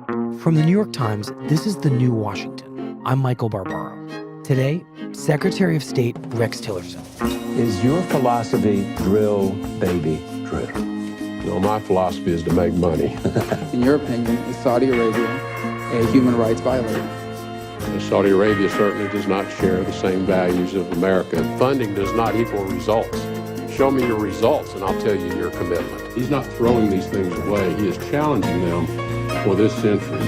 From the New York Times, this is The New Washington. I'm Michael Barbaro. Today, Secretary of State Rex Tillerson. Is your philosophy drill, baby, drill? No, my philosophy is to make money. In your opinion, is Saudi Arabia a human rights violator? Saudi Arabia certainly does not share the same values of America. Funding does not equal results. Show me your results and I'll tell you your commitment. He's not throwing these things away. He is challenging them for this century.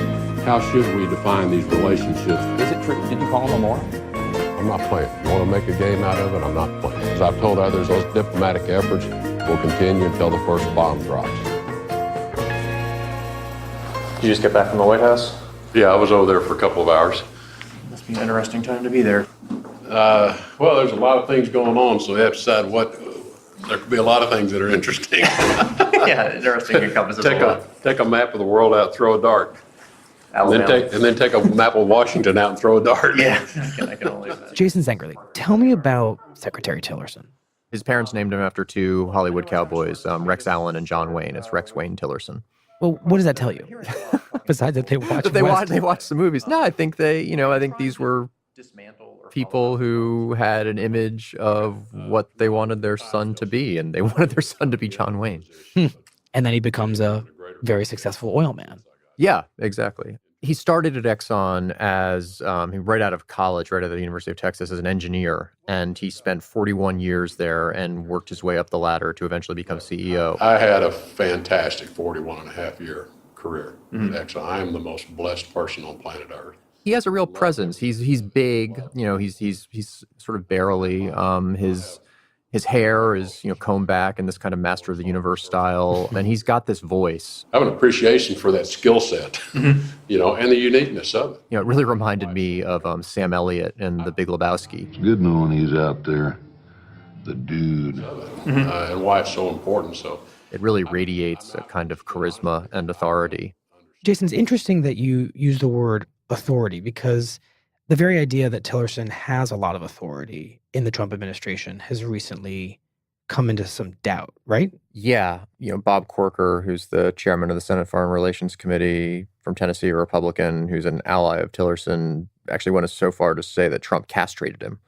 How should we define these relationships? Is it true? Did you call him a moron? I'm not playing. You want to make a game out of it? I'm not playing. As I've told others, those diplomatic efforts will continue until the first bomb drops. Did you just get back from the White House? Yeah, I was over there for a couple of hours. Must be an interesting time to be there. Well, there's a lot of things going on, so we have to decide what. There could be a lot of things that are interesting. Yeah, interesting encompasses a lot. Take a map of the world out, throw a dart. Alabama. And then take a map of Washington out and throw a dart. Yeah, I can only imagine. Jason Zengerle, tell me about Secretary Tillerson. His parents named him after two Hollywood cowboys, Rex Allen and John Wayne. It's Rex Wayne Tillerson. Well, what does that tell you? Besides that they watch They watched the movies. No, I think I think these were people who had an image of what they wanted their son to be, and they wanted their son to be John Wayne. And then he becomes a very successful oil man. Yeah, exactly. He started at Exxon as right out of college, right out of the University of Texas as an engineer, and he spent 41 years there and worked his way up the ladder to eventually become CEO. I had a fantastic 41 and a half year career at Exxon. I am the most blessed person on planet Earth. He has a real presence. He's big, he's sort of barely. His hair is, combed back in this kind of master of the universe style, and he's got this voice. I have an appreciation for that skill set, and the uniqueness of it. It really reminded me of Sam Elliott in The Big Lebowski. It's good knowing he's out there, the dude. And why it's so important. So it really radiates a kind of charisma and authority. Jason, it's interesting that you use the word authority, because the very idea that Tillerson has a lot of authority in the Trump administration has recently come into some doubt, right? Yeah. Bob Corker, who's the chairman of the Senate Foreign Relations Committee from Tennessee, a Republican who's an ally of Tillerson, actually went so far to say that Trump castrated him,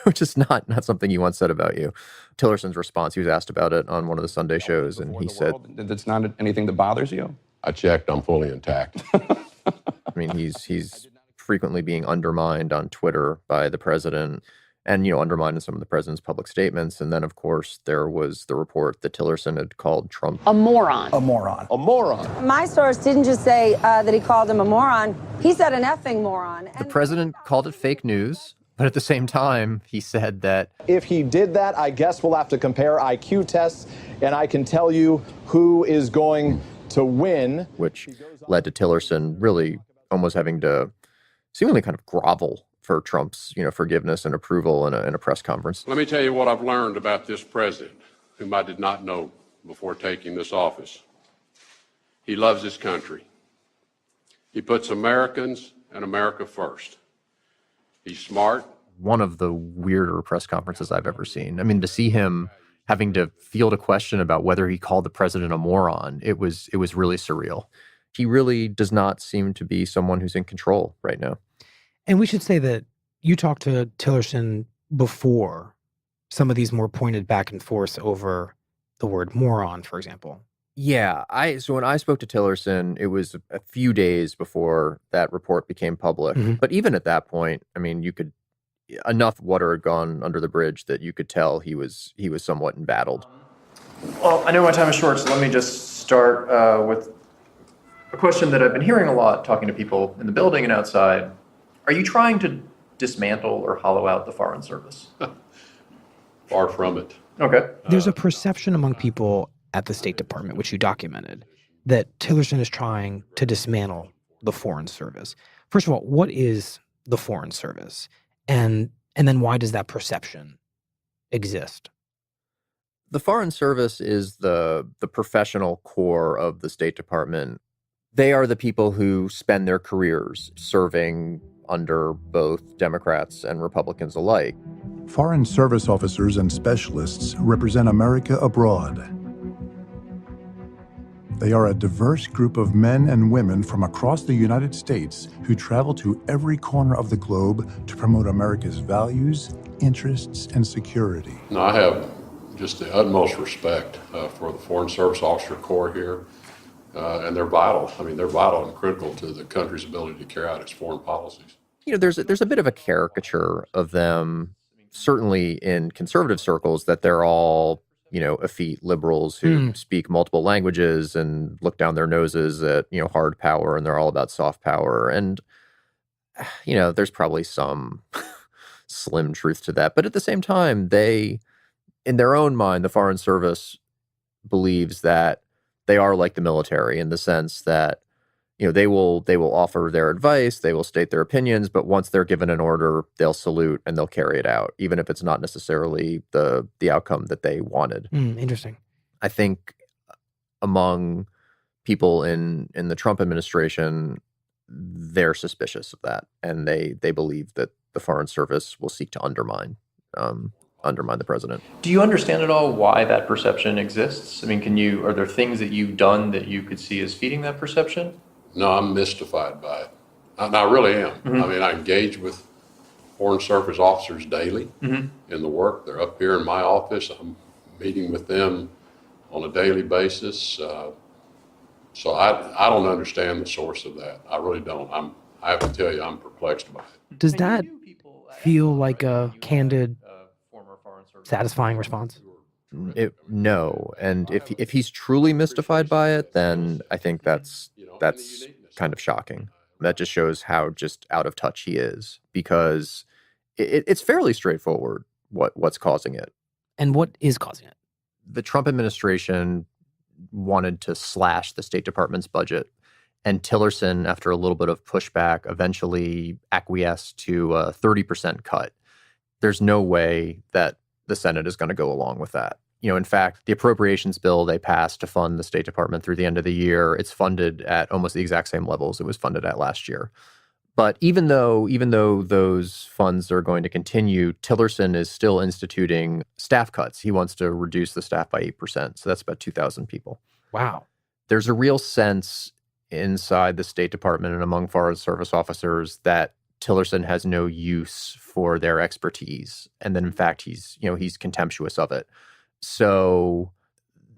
which is not something you once said about you. Tillerson's response, he was asked about it on one of the Sunday shows, and he said, "That's not anything that bothers you?" I checked, I'm fully intact. I mean, he's frequently being undermined on Twitter by the president and, undermined in some of the president's public statements. And then, of course, there was the report that Tillerson had called Trump a moron. A moron. A moron. My source didn't just say that he called him a moron. He said an effing moron. The president called it fake news, but at the same time, he said that if he did that, I guess we'll have to compare IQ tests, and I can tell you who is going to win. Which led to Tillerson really almost having to seemingly kind of grovel for Trump's, forgiveness and approval in a press conference. Let me tell you what I've learned about this president, whom I did not know before taking this office. He loves his country. He puts Americans and America first. He's smart. One of the weirder press conferences I've ever seen. I mean, to see him having to field a question about whether he called the president a moron, it was really surreal. He really does not seem to be someone who's in control right now. And we should say that you talked to Tillerson before some of these more pointed back and forth over the word moron, for example. Yeah. So when I spoke to Tillerson, it was a few days before that report became public. But even at that point, I mean, enough water had gone under the bridge that you could tell he was somewhat embattled. Well, I know my time is short, so let me just start with a question that I've been hearing a lot talking to people in the building and outside. Are you trying to dismantle or hollow out the Foreign Service? Far from it. Okay. There's a perception among people at the State Department, which you documented, that Tillerson is trying to dismantle the Foreign Service. First of all, what is the Foreign Service? And then why does that perception exist? The Foreign Service is the professional core of the State Department. They are the people who spend their careers serving under both Democrats and Republicans alike. Foreign service officers and specialists represent America abroad. They are a diverse group of men and women from across the United States who travel to every corner of the globe to promote America's values, interests, and security. Now, I have just the utmost respect for the Foreign Service Officer Corps here, and they're vital. I mean, they're vital and critical to the country's ability to carry out its foreign policies. There's a bit of a caricature of them, certainly in conservative circles, that they're all, effete liberals who speak multiple languages and look down their noses at, hard power, and they're all about soft power. And, there's probably some slim truth to that. But at the same time, in their own mind, the Foreign Service believes that they are like the military in the sense that, they will offer their advice, they will state their opinions, but once they're given an order, they'll salute and they'll carry it out, even if it's not necessarily the outcome that they wanted. Interesting. I think among people in the Trump administration, they're suspicious of that, and they believe that the Foreign Service will seek to undermine the president. Do you understand at all why that perception exists? I mean, are there things that you've done that you could see as feeding that perception? No, I'm mystified by it. I really am. Mm-hmm. I mean, I engage with Foreign Service officers daily in the work. They're up here in my office. I'm meeting with them on a daily basis. So I don't understand the source of that. I really don't. I have to tell you, I'm perplexed by it. Does that feel like a candid, satisfying response? No. And if he's truly mystified by it, then I think that's kind of shocking. That just shows how just out of touch he is, because it's fairly straightforward what's causing it. And what is causing it? The Trump administration wanted to slash the State Department's budget, and Tillerson, after a little bit of pushback, eventually acquiesced to a 30% cut. There's no way that the Senate is going to go along with that. In fact, the appropriations bill they passed to fund the State Department through the end of the year, it's funded at almost the exact same levels it was funded at last year. But even though those funds are going to continue, Tillerson is still instituting staff cuts. He wants to reduce the staff by 8%. So that's about 2,000 people. Wow. There's a real sense inside the State Department and among Foreign Service officers that Tillerson has no use for their expertise, and that in fact he's contemptuous of it. So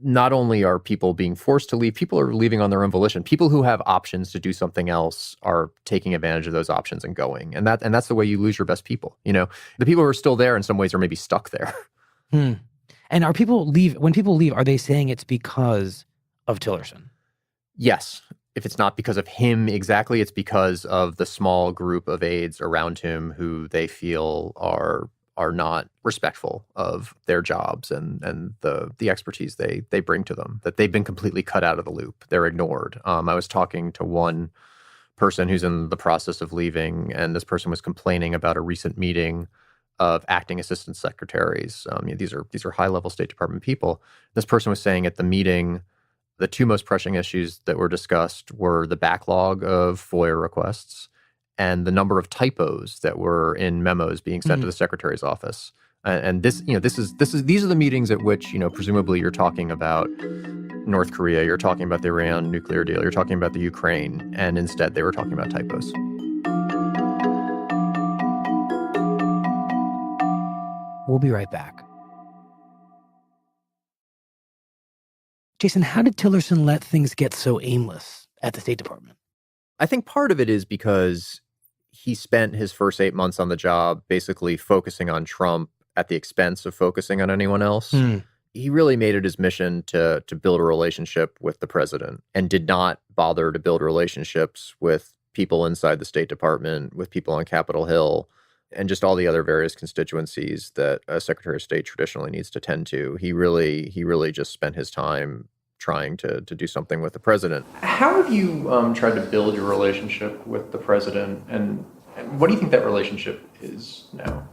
not only are people being forced to leave, people are leaving on their own volition. People who have options to do something else are taking advantage of those options and going. And that's the way you lose your best people. The people who are still there in some ways are maybe stuck there. And when people leave, are they saying it's because of Tillerson? Yes. If it's not because of him exactly, it's because of the small group of aides around him who they feel are not respectful of their jobs and the expertise they bring to them, that they've been completely cut out of the loop. They're ignored. I was talking to one person who's in the process of leaving, and this person was complaining about a recent meeting of acting assistant secretaries. These are high-level State Department people. This person was saying at the meeting, the two most pressing issues that were discussed were the backlog of FOIA requests and the number of typos that were in memos being sent to the secretary's office. And these are the meetings at which, presumably you're talking about North Korea, you're talking about the Iran nuclear deal, you're talking about the Ukraine, and instead they were talking about typos. We'll be right back. Jason, how did Tillerson let things get so aimless at the State Department? I think part of it is because he spent his first 8 months on the job basically focusing on Trump at the expense of focusing on anyone else. He really made it his mission to build a relationship with the president, and did not bother to build relationships with people inside the State Department, with people on Capitol Hill, and just all the other various constituencies that a Secretary of State traditionally needs to tend to. He really just spent his time trying to do something with the president. How have you tried to build your relationship with the president, and what do you think that relationship is now?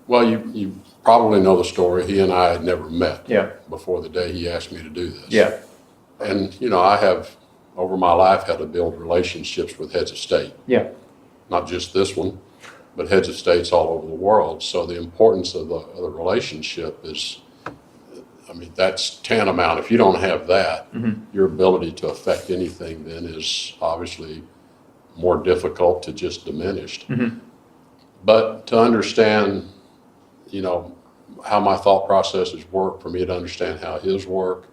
Well, you probably know the story. He and I had never met before the day he asked me to do this. Yeah. And, I have, over my life, had to build relationships with heads of state. Yeah. Not just this one, but heads of states all over the world. So the importance of the relationship is I mean, that's tantamount. If you don't have that, your ability to affect anything then is obviously more difficult to just diminished. But to understand, how my thought processes work, for me to understand how his work,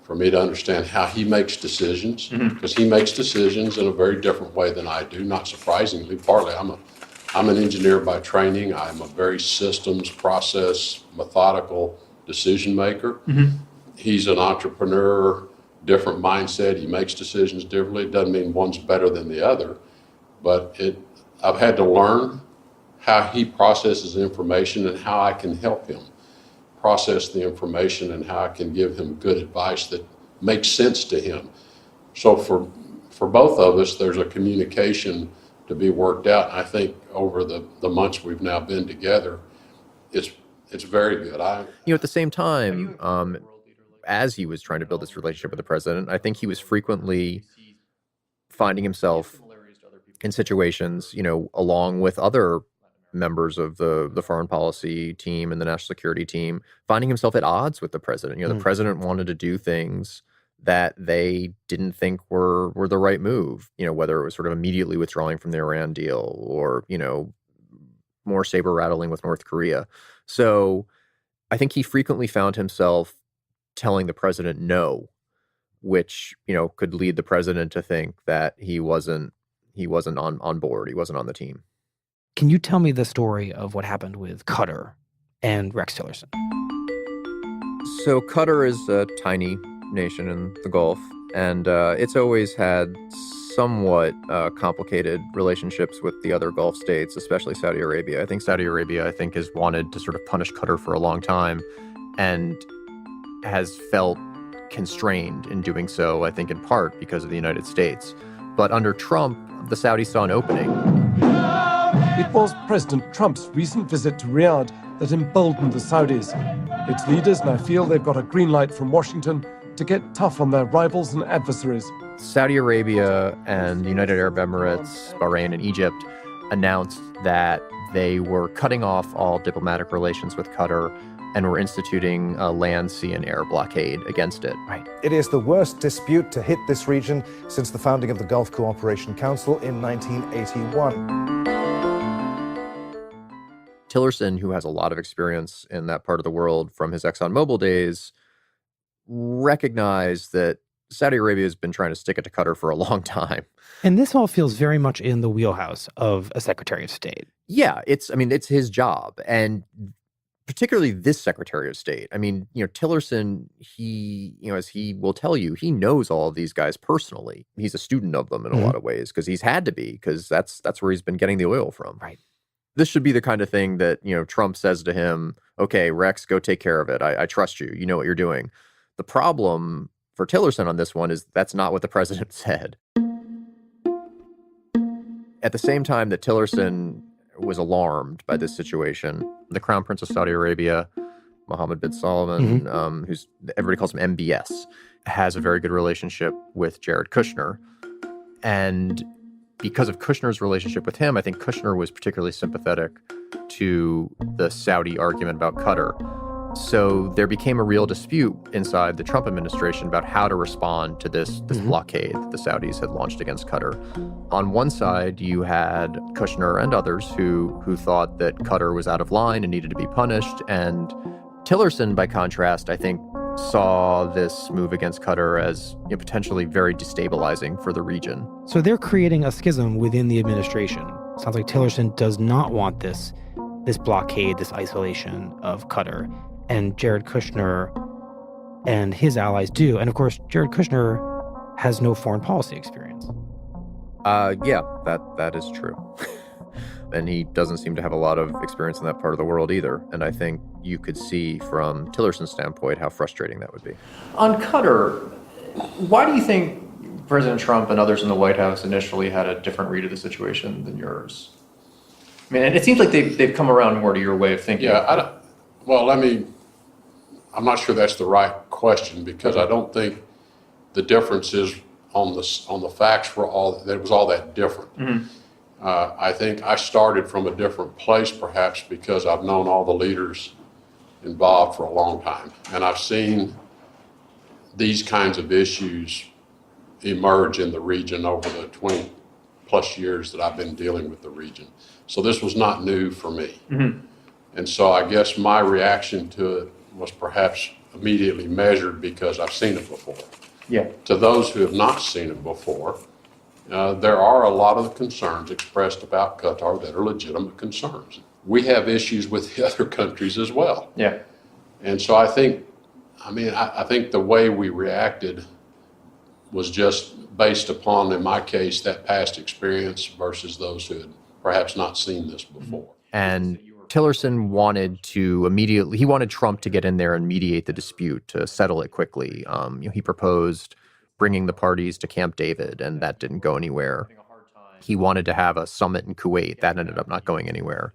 for me to understand how he makes decisions, because he makes decisions in a very different way than I do, not surprisingly. Partly, I'm an engineer by training. I'm a very systems, process, methodical decision maker. He's an entrepreneur, different mindset. He makes decisions differently. It doesn't mean one's better than the other, but I've had to learn how he processes information and how I can help him process the information and how I can give him good advice that makes sense to him. So for both of us, there's a communication to be worked out. And I think over the months we've now been together, it's very good. At the same time, as he was trying to build this relationship with the president, I think he was frequently finding himself in situations, along with other members of the foreign policy team and the national security team, finding himself at odds with the president. The president wanted to do things that they didn't think were the right move, whether it was sort of immediately withdrawing from the Iran deal or, more saber rattling with North Korea. So I think he frequently found himself telling the president no, which, could lead the president to think that he wasn't on board. He wasn't on the team. Can you tell me the story of what happened with Qatar and Rex Tillerson? So Qatar is a tiny nation in the Gulf, and it's always had somewhat complicated relationships with the other Gulf states, especially Saudi Arabia. I think Saudi Arabia, has wanted to sort of punish Qatar for a long time and has felt constrained in doing so, I think in part because of the United States. But under Trump, the Saudis saw an opening. It was President Trump's recent visit to Riyadh that emboldened the Saudis. Its leaders now feel they've got a green light from Washington to get tough on their rivals and adversaries. Saudi Arabia and the United Arab Emirates, Bahrain, and Egypt announced that they were cutting off all diplomatic relations with Qatar and were instituting a land, sea, and air blockade against it. Right. It is the worst dispute to hit this region since the founding of the Gulf Cooperation Council in 1981. Tillerson, who has a lot of experience in that part of the world from his ExxonMobil days, recognized that Saudi Arabia has been trying to stick it to Qatar for a long time. And this all feels very much in the wheelhouse of a Secretary of State. Yeah, it's his job. And particularly this Secretary of State. Tillerson, he, as he will tell you, he knows all of these guys personally. He's a student of them in a lot of ways because he's had to be, because that's where he's been getting the oil from. Right. This should be the kind of thing that, Trump says to him, okay, Rex, go take care of it. I trust you. You know what you're doing. The problem for Tillerson on this one is that's not what the president said. At the same time that Tillerson was alarmed by this situation, the Crown Prince of Saudi Arabia, Mohammed bin Salman, who's everybody calls him MBS, has a very good relationship with Jared Kushner. And because of Kushner's relationship with him, I think Kushner was particularly sympathetic to the Saudi argument about Qatar. So there became a real dispute inside the Trump administration about how to respond to this blockade that the Saudis had launched against Qatar. On one side, you had Kushner and others who thought that Qatar was out of line and needed to be punished. And Tillerson, by contrast, I think, saw this move against Qatar as potentially very destabilizing for the region. So they're creating a schism within the administration. Sounds like Tillerson does not want this blockade, this isolation of Qatar. And Jared Kushner and his allies do. And of course, Jared Kushner has no foreign policy experience. Yeah, that is true. And he doesn't seem to have a lot of experience in that part of the world either. And I think you could see from Tillerson's standpoint how frustrating that would be. On Qatar, why do you think President Trump and others in the White House initially had a different read of the situation than yours? It seems like they've come around more to your way of thinking. Yeah, I'm not sure that's the right question, because I don't think the difference is on the facts that it was all that different. I think I started from a different place, perhaps because I've known all the leaders involved for a long time, and I've seen these kinds of issues emerge in the region over the 20 plus years that I've been dealing with the region. So this was not new for me. And so I guess my reaction to it was perhaps immediately measured because I've seen it before. Yeah. To those who have not seen it before, there are a lot of concerns expressed about Qatar that are legitimate concerns. We have issues with the other countries as well. Yeah. And so I think the way we reacted was just based upon, in my case, that past experience versus those who had perhaps not seen this before. And Tillerson wanted he wanted Trump to get in there and mediate the dispute, to settle it quickly. He proposed bringing the parties to Camp David, and that didn't go anywhere. He wanted to have a summit in Kuwait. That ended up not going anywhere.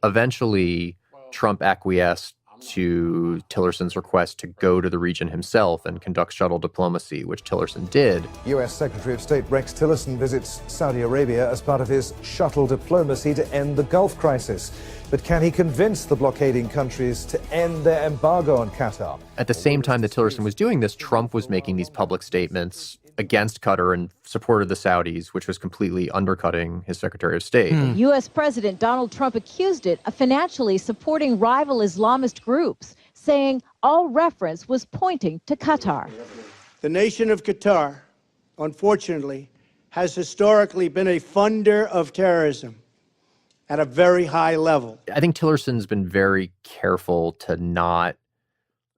Eventually, Trump acquiesced to Tillerson's request to go to the region himself and conduct shuttle diplomacy, which Tillerson did. U.S. Secretary of State Rex Tillerson visits Saudi Arabia as part of his shuttle diplomacy to end the Gulf crisis. But can he convince the blockading countries to end their embargo on Qatar? At the same time that Tillerson was doing this, Trump was making these public statements against Qatar and supported the Saudis, which was completely undercutting his Secretary of State. U.S. President Donald Trump accused it of financially supporting rival Islamist groups, saying all reference was pointing to Qatar. The nation of Qatar, unfortunately, has historically been a funder of terrorism at a very high level. I think Tillerson's been very careful to not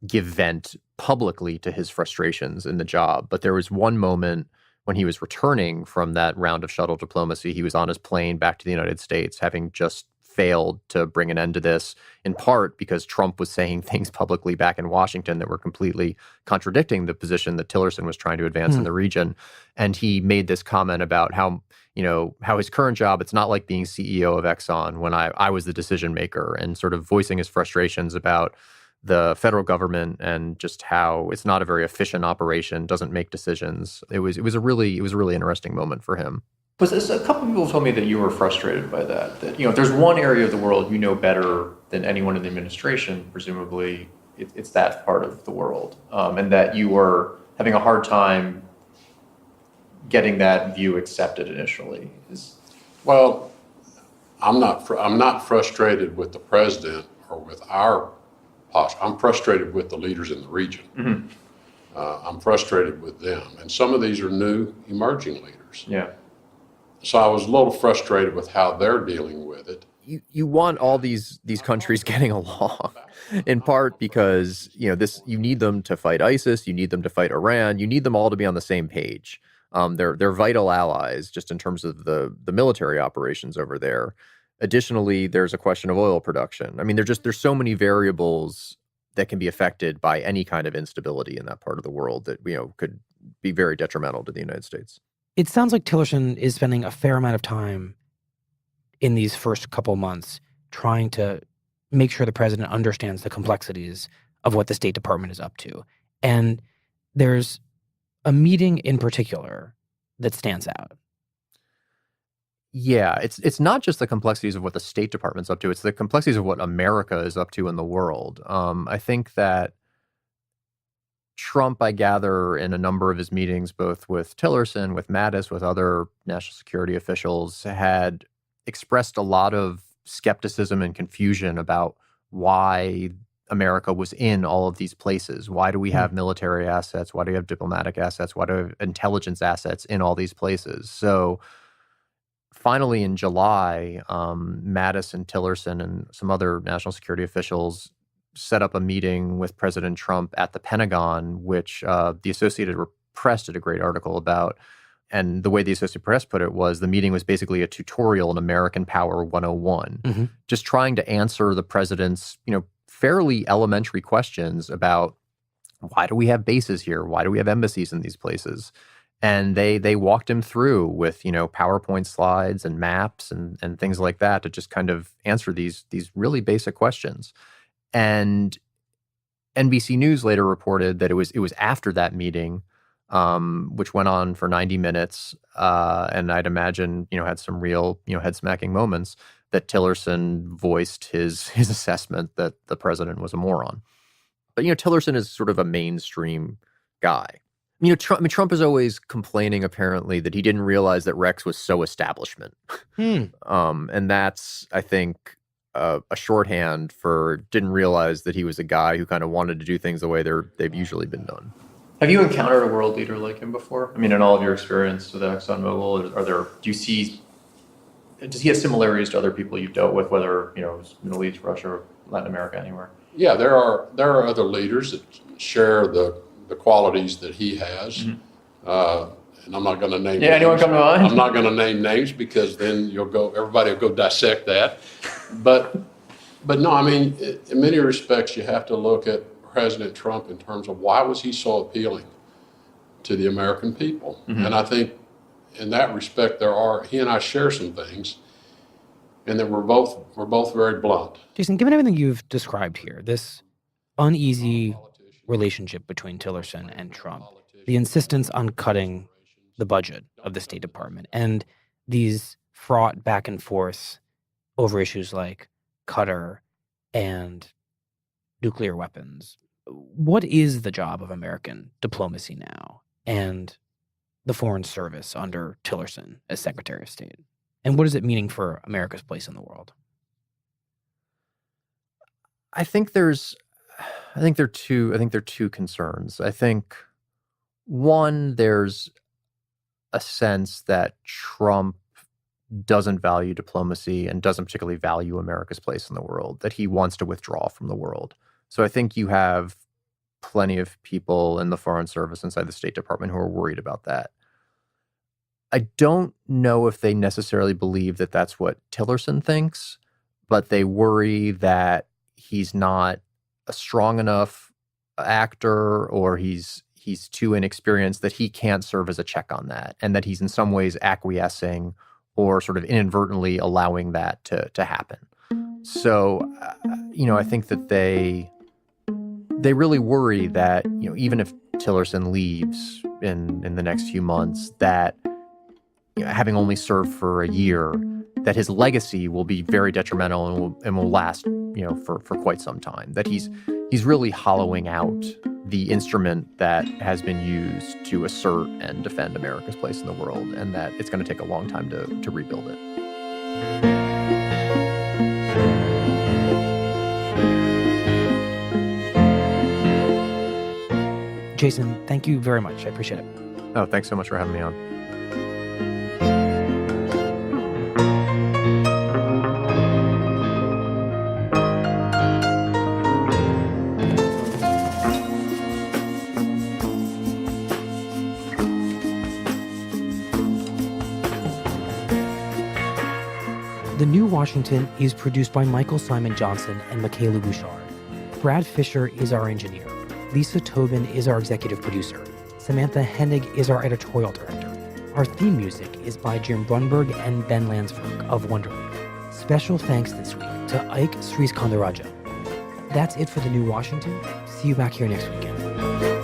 give vent publicly to his frustrations in the job. But there was one moment when he was returning from that round of shuttle diplomacy. He was on his plane back to the United States, having just failed to bring an end to this, in part because Trump was saying things publicly back in Washington that were completely contradicting the position that Tillerson was trying to advance in the region. And he made this comment about how his current job, it's not like being CEO of Exxon when I was the decision maker, and sort of voicing his frustrations about the federal government and just how it's not a very efficient operation, doesn't make decisions. It was a really interesting moment for him. A couple of people told me that you were frustrated by that. That if there's one area of the world you know better than anyone in the administration, presumably it's that part of the world, and that you were having a hard time getting that view accepted initially. Well, I'm not frustrated with the president or with our posture. I'm frustrated with the leaders in the region. I'm frustrated with them, and some of these are new, emerging leaders. Yeah. So I was a little frustrated with how they're dealing with it. You want all these countries getting along, in part because you need them to fight ISIS, you need them to fight Iran, you need them all to be on the same page. They're vital allies just in terms of the military operations over there. Additionally, there's a question of oil production. I mean, there's so many variables that can be affected by any kind of instability in that part of the world that could be very detrimental to the United States. It sounds like Tillerson is spending a fair amount of time in these first couple months trying to make sure the president understands the complexities of what the State Department is up to. And there's a meeting in particular that stands out. Yeah, it's not just the complexities of what the State Department's up to, it's the complexities of what America is up to in the world. I think that Trump, I gather, in a number of his meetings, both with Tillerson, with Mattis, with other national security officials, had expressed a lot of skepticism and confusion about why America was in all of these places. Why do we have military assets? Why do we have diplomatic assets? Why do we have intelligence assets in all these places? So finally, in July, Mattis and Tillerson and some other national security officials set up a meeting with President Trump at the Pentagon, which the Associated Press did a great article about. And the way the Associated Press put it was the meeting was basically a tutorial in American Power 101, just trying to answer the president's, fairly elementary questions about why do we have bases here? Why do we have embassies in these places? And they walked him through with, PowerPoint slides and maps and things like that to just kind of answer these really basic questions. And NBC News later reported that it was after that meeting, which went on for 90 minutes, and I'd imagine, had some real, head-smacking moments, that Tillerson voiced his assessment that the president was a moron. But, Tillerson is sort of a mainstream guy. Trump is always complaining, apparently, that he didn't realize that Rex was so establishment. And that's, I think, a shorthand for didn't realize that he was a guy who kind of wanted to do things the way they've usually been done. Have you encountered a world leader like him before? I mean, in all of your experience with ExxonMobil, does he have similarities to other people you've dealt with, whether, it's Middle East, Russia, Latin America, anywhere? Yeah, there are other leaders that share the qualities that he has. And I'm not going to name names. Anyone come to mind? I'm not going to name names because then everybody will go dissect that. But no, I mean, in many respects, you have to look at President Trump in terms of why was he so appealing to the American people? And I think in that respect, he and I share some things, and that we're both very blunt. Jason, given everything you've described here, this uneasy relationship between Tillerson and Trump, the insistence on cutting the budget of the State Department, and these fraught back and forth over issues like Qatar and nuclear weapons, what is the job of American diplomacy now and the Foreign Service under Tillerson as Secretary of State? And what is it meaning for America's place in the world? I think there are two concerns. I think one, there's a sense that Trump doesn't value diplomacy and doesn't particularly value America's place in the world, that he wants to withdraw from the world. So I think you have plenty of people in the Foreign Service inside the State Department who are worried about that. I don't know if they necessarily believe that that's what Tillerson thinks, but they worry that he's not a strong enough actor, or he's too inexperienced, that he can't serve as a check on that, and that he's in some ways acquiescing or sort of inadvertently allowing that to happen. So, I think that they really worry that, even if Tillerson leaves in the next few months, that having only served for a year, that his legacy will be very detrimental and will last, for quite some time. That he's really hollowing out the instrument that has been used to assert and defend America's place in the world, and that it's going to take a long time to rebuild it. Jason, thank you very much. I appreciate it. Oh, thanks so much for having me on. The New Washington is produced by Michael Simon Johnson and Michaela Bouchard. Brad Fisher is our engineer. Lisa Tobin is our executive producer. Samantha Hennig is our editorial director. Our theme music is by Jim Brunberg and Ben Landsberg of Wonderly. Special thanks this week to Ike Sriskandarajah. That's it for The New Washington. See you back here next weekend.